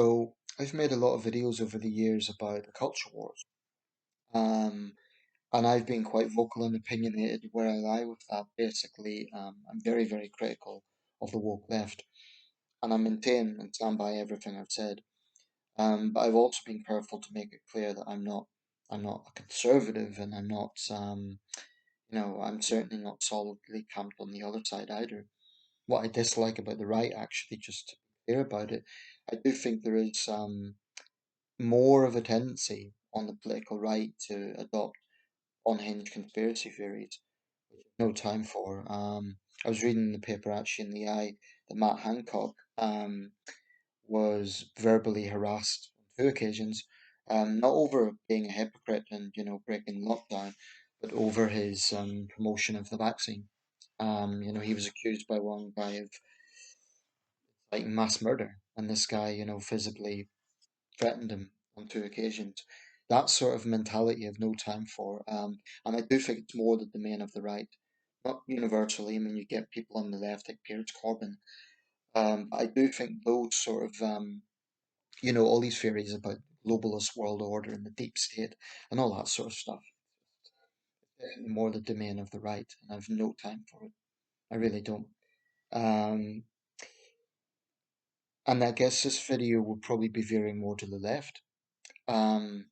So I've made a lot of videos over the years about the culture wars, um, and I've been quite vocal and opinionated where I lie with that. Basically, I'm very, very critical of the woke left, and I maintain and stand by everything I've said. But I've also been careful to make it clear that I'm not a conservative, and I'm certainly not solidly camped on the other side either. What I dislike about the right, actually, just to be clear about it, I do think there is more of a tendency on the political right to adopt unhinged conspiracy theories, which I have no time for. I was reading in the paper actually in the Eye that Matt Hancock was verbally harassed on two occasions, not over being a hypocrite and breaking lockdown, but over his promotion of the vaccine. He was accused by one guy of like mass murder, and this guy, visibly threatened him on two occasions. That sort of mentality I've no time for. And I do think it's more the domain of the right, not universally. I mean, you get people on the left like Piers Corbyn. I do think those sort of, all these theories about globalist world order and the deep state and all that sort of stuff, definitely more the domain of the right, and I've no time for it. I really don't. Um, and I guess this video will probably be veering more to the left. Um,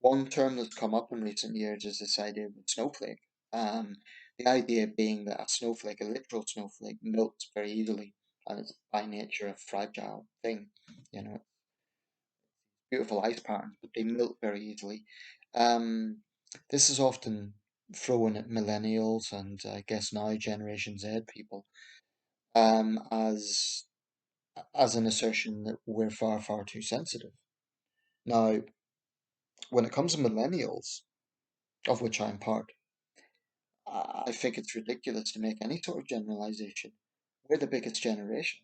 One term that's come up in recent years is this idea of a snowflake. Um, the idea being that a snowflake, a literal snowflake, melts very easily, and it's by nature a fragile thing. Beautiful ice patterns, but they melt very easily. Um, this is often thrown at millennials and I guess now Generation Z people um, as as an assertion that we're far, far too sensitive. Now, when it comes to millennials, of which I'm part, I think it's ridiculous to make any sort of generalization. We're the biggest generation.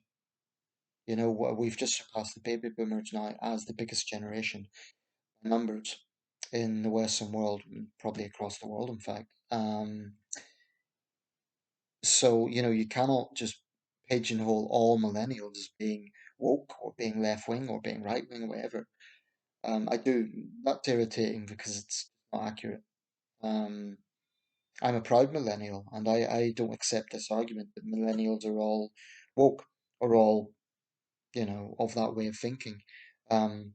We've just surpassed the baby boomers now as the biggest generation by numbers in the Western world, probably across the world, in fact. So, you cannot just pigeonhole all millennials as being woke or being left wing or being right wing or whatever. That's irritating because it's not accurate. Um, I'm a proud millennial, and I don't accept this argument that millennials are all woke or all, of that way of thinking, um,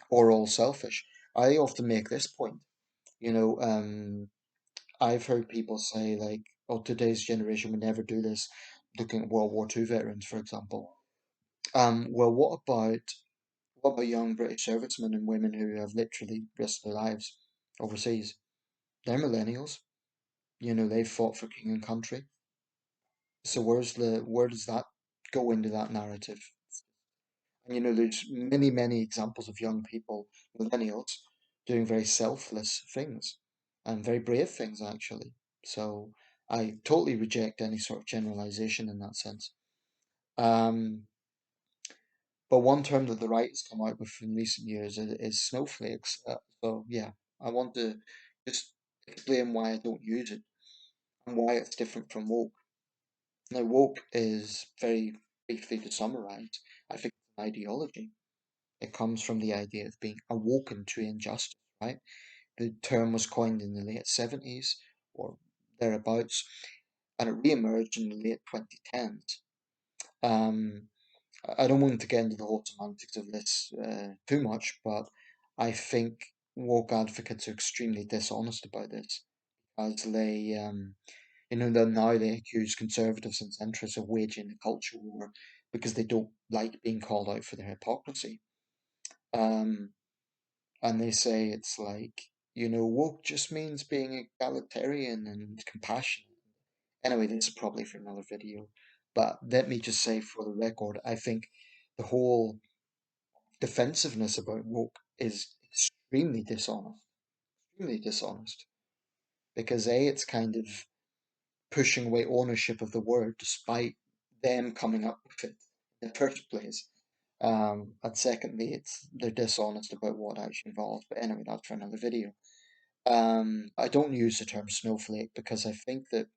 or all selfish. I often make this point, you know, um, I've heard people say like, "Oh, today's generation would never do this." Looking at World War II veterans, for example. Well, what about young British servicemen and women who have literally risked their lives overseas? They're millennials. They've fought for king and country. So where does that go into that narrative? And there's many, many examples of young people, millennials, doing very selfless things and very brave things actually. So I totally reject any sort of generalization in that sense. Um, but one term that the right has come out with in recent years is snowflakes. So yeah, I want to just explain why I don't use it and why it's different from woke. Now, woke is very briefly to summarize, I think it's an ideology. It comes from the idea of being awoken to injustice, right? The term was coined in the late 70s or thereabouts, and it re-emerged in the late 2010s. Um, I don't want to get into the whole semantics of this too much, but I think woke advocates are extremely dishonest about this, as that now they accuse conservatives and centrists of waging a culture war because they don't like being called out for their hypocrisy. Um, and they say it's like, woke just means being egalitarian and compassionate. Anyway, this is probably for another video. But let me just say for the record, I think the whole defensiveness about woke is extremely dishonest. Because A, it's kind of pushing away ownership of the word despite them coming up with it in the first place. And secondly, they're dishonest about what actually involves. But anyway, that's for another video. I don't use the term snowflake because I think that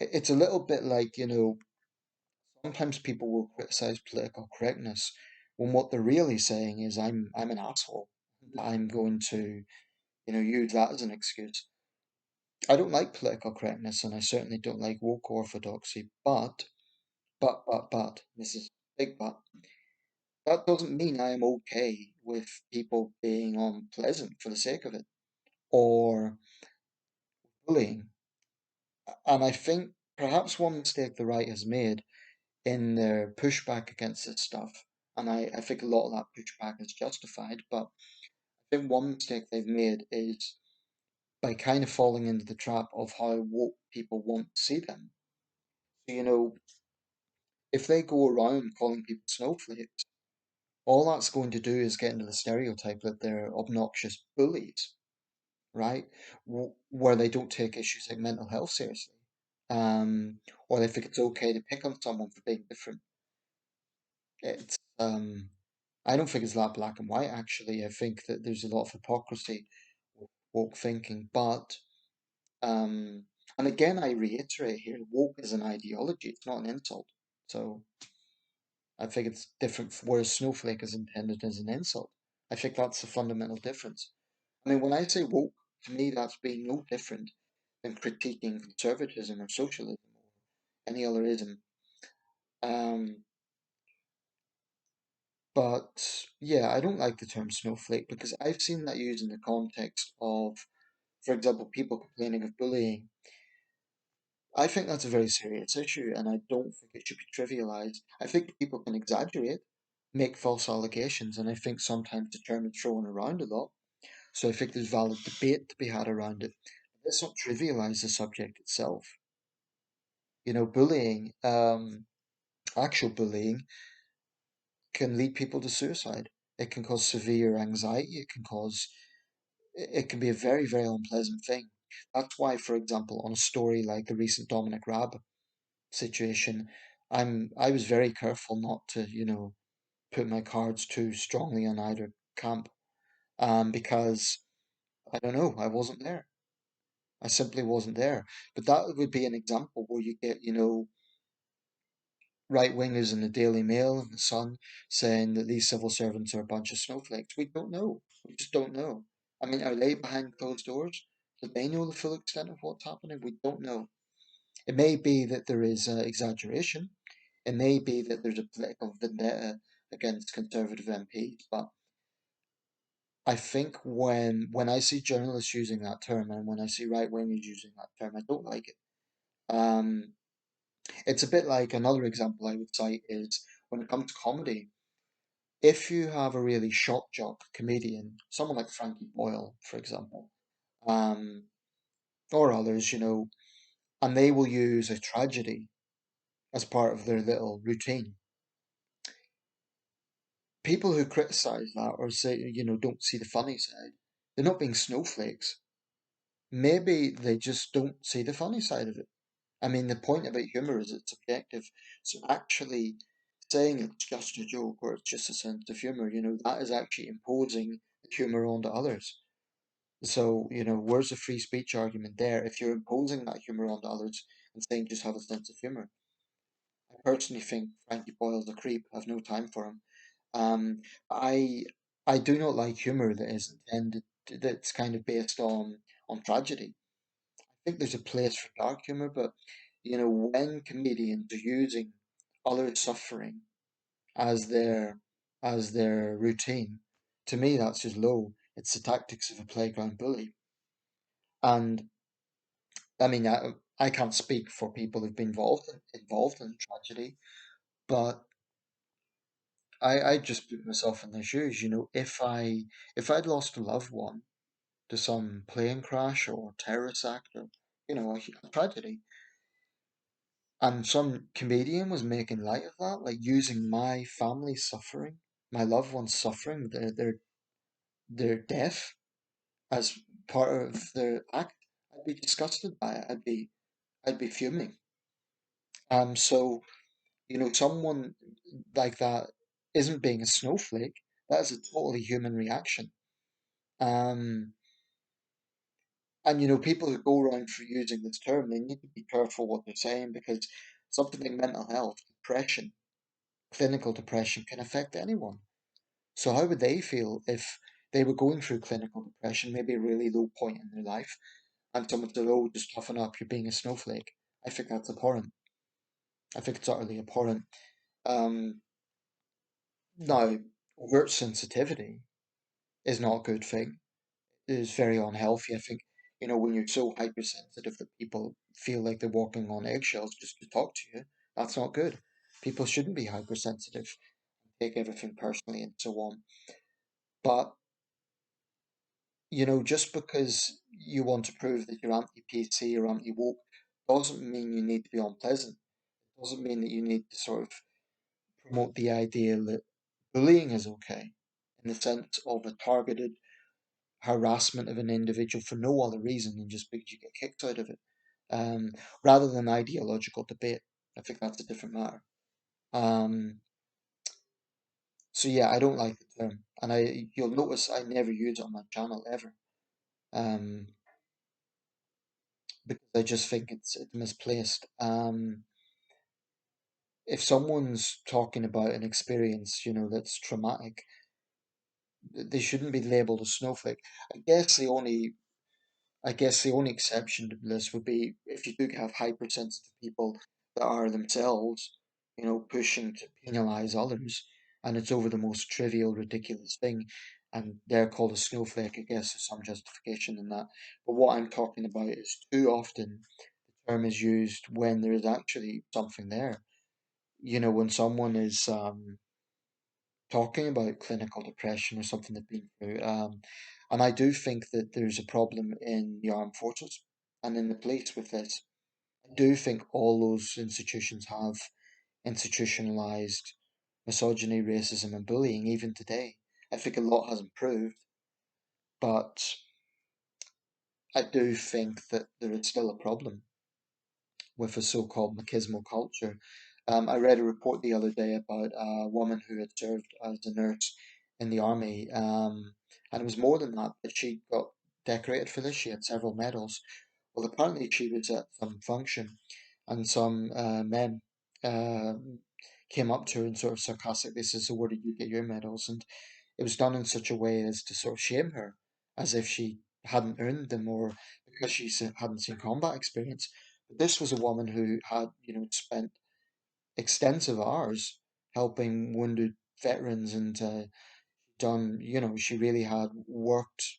it's a little bit like, sometimes people will criticize political correctness when what they're really saying is I'm an asshole. I'm going to, use that as an excuse. I don't like political correctness, and I certainly don't like woke orthodoxy, but, this is big but, that doesn't mean I am okay with people being unpleasant for the sake of it, or bullying. And I think perhaps one mistake the right has made in their pushback against this stuff, and I think a lot of that pushback is justified, but I think one mistake they've made is by kind of falling into the trap of how woke people want to see them. So, if they go around calling people snowflakes, all that's going to do is get into the stereotype that they're obnoxious bullies, right? Where they don't take issues like mental health seriously, or they think it's okay to pick on someone for being different. It's I don't think it's that black and white actually. I think that there's a lot of hypocrisy with woke thinking, but um, and again I reiterate here, woke is an ideology, it's not an insult. So I think it's different, whereas snowflake is intended as an insult. I think that's the fundamental difference. I mean, when I say woke, to me that's being no different than critiquing conservatism or socialism or any other ism. Um, but yeah, I don't like the term snowflake because I've seen that used in the context of, for example, people complaining of bullying. I think that's a very serious issue, and I don't think it should be trivialized. I think people can exaggerate, make false allegations, and I think sometimes the term is thrown around a lot. So I think there's valid debate to be had around it. Let's not trivialize the subject itself. Bullying, actual bullying, can lead people to suicide. It can cause severe anxiety. It can be a very, very unpleasant thing. That's why, for example, on a story like the recent Dominic Raab situation, I was very careful not to, put my cards too strongly on either camp. Because I don't know, I wasn't there. I simply wasn't there. But that would be an example where you get, right wingers in the Daily Mail and the Sun saying that these civil servants are a bunch of snowflakes. We don't know. We just don't know. I mean, are they behind closed doors? Do they know the full extent of what's happening? We don't know. It may be that there is exaggeration. It may be that there's a political vendetta against Conservative MPs, but I think when I see journalists using that term and when I see right wingers using that term, I don't like it. Um, it's a bit like another example I would cite is when it comes to comedy. If you have a really shock jock comedian, someone like Frankie Boyle, for example, um, or others, and they will use a tragedy as part of their little routine. People who criticize that or say, don't see the funny side, they're not being snowflakes. Maybe they just don't see the funny side of it. I mean, the point about humor is it's subjective. So actually saying it's just a joke or it's just a sense of humor, that is actually imposing the humor onto others. So, where's the free speech argument there if you're imposing that humor onto others and saying just have a sense of humor? I personally think Frankie Boyle's a creep. I've no time for him. Um, I I do not like humor that is intended that's kind of based on tragedy. I think there's a place for dark humor, but when comedians are using other suffering as their routine, to me that's just low. It's the tactics of a playground bully. And I mean, I can't speak for people who've been involved in tragedy, but I just put myself in their shoes. If I'd lost a loved one to some plane crash or terrorist act or a tragedy, and some comedian was making light of that, like using my family's suffering, my loved one's suffering, their death as part of their act, I'd be disgusted by it. I'd be fuming. So someone like that isn't being a snowflake. That is a totally human reaction. Um, and people who go around for using this term, they need to be careful what they're saying because something like mental health, depression, clinical depression can affect anyone. So how would they feel if they were going through clinical depression, maybe a really low point in their life, and someone said, "Oh, just toughen up, you're being a snowflake." I think that's abhorrent. I think it's utterly abhorrent. Um, Now, overt sensitivity is not a good thing. It is very unhealthy. I think, when you're so hypersensitive that people feel like they're walking on eggshells just to talk to you, that's not good. People shouldn't be hypersensitive, take everything personally and so on. But, just because you want to prove that you're anti-PC or anti-woke doesn't mean you need to be unpleasant. It doesn't mean that you need to sort of promote the idea that bullying is okay in the sense of a targeted harassment of an individual for no other reason than just because you get kicked out of it, um, rather than ideological debate. I think that's a different matter. Um, so yeah, I don't like the term, and you'll notice I never use it on my channel ever, um, because I just think it's misplaced. If someone's talking about an experience, that's traumatic, they shouldn't be labeled a snowflake. I guess the only I guess the only exception to this would be if you do have hypersensitive people that are themselves, pushing to penalize others, and it's over the most trivial, ridiculous thing, and they're called a snowflake. I guess there's some justification in that. But what I'm talking about is too often the term is used when there is actually something there. When someone is talking about clinical depression or something they've been through. And I do think that there's a problem in the armed forces and in the police with this. I do think all those institutions have institutionalized misogyny, racism, and bullying even today. I think a lot has improved, but I do think that there is still a problem with a so-called machismo culture. I read a report the other day about a woman who had served as a nurse in the army, and it was more than that, that she got decorated for this. She had several medals. Well, apparently she was at some function, and some men uh, came up to her and sort of sarcastically said, "So where did you get your medals?" And it was done in such a way as to sort of shame her, as if she hadn't earned them or because she hadn't seen combat experience. But this was a woman who had, spent extensive hours helping wounded veterans and done, she really had worked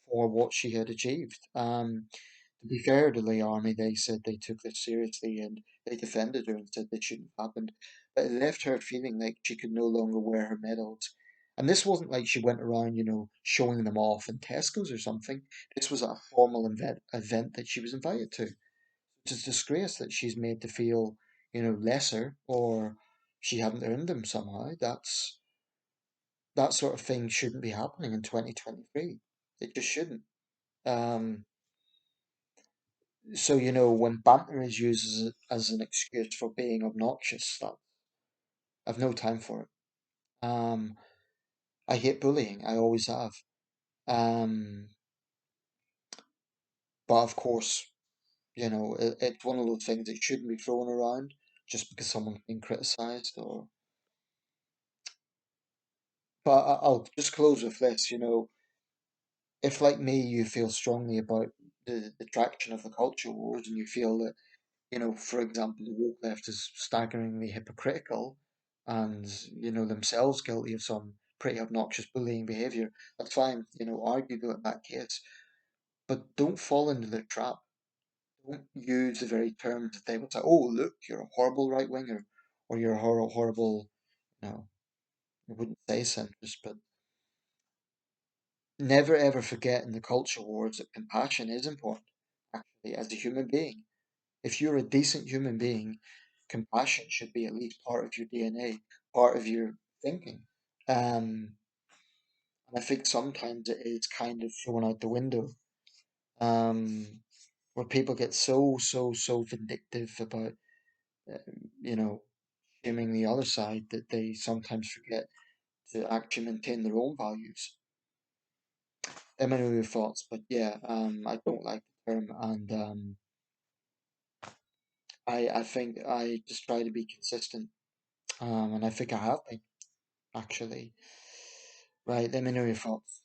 for what she had achieved. To be fair to the army, they said they took this seriously and they defended her and said this shouldn't have happened. But it left her feeling like she could no longer wear her medals. And this wasn't like she went around, showing them off in Tesco's or something. This was a formal event that she was invited to. It's a disgrace that she's made to feel, lesser or she hadn't earned them somehow. That sort of thing shouldn't be happening in 2023. It just shouldn't. Um, So, when banter is used as an excuse for being obnoxious, I've no time for it. Um, I hate bullying. I always have. Um, but of course, it's one of those things that shouldn't be thrown around just because someone's being criticized. But I'll just close with this. If like me, you feel strongly about the traction of the culture wars, and you feel that for example, the woke left is staggeringly hypocritical and, themselves guilty of some pretty obnoxious bullying behaviour, that's fine, argue about that case. But don't fall into the trap. Don't use the very terms that they would say, oh, look, you're a horrible right winger, or you're a horrible, I wouldn't say centrist, but never ever forget in the culture wars that compassion is important, actually, as a human being. If you're a decent human being, compassion should be at least part of your DNA, part of your thinking. Um, and I think sometimes it is kind of thrown out the window, um, where people get so vindictive about, uh, you know, shaming the other side that they sometimes forget to actually maintain their own values. Them are your thoughts, but yeah, I don't like the term, and I think I just try to be consistent, and I think I have been actually. Right, let me know your thoughts.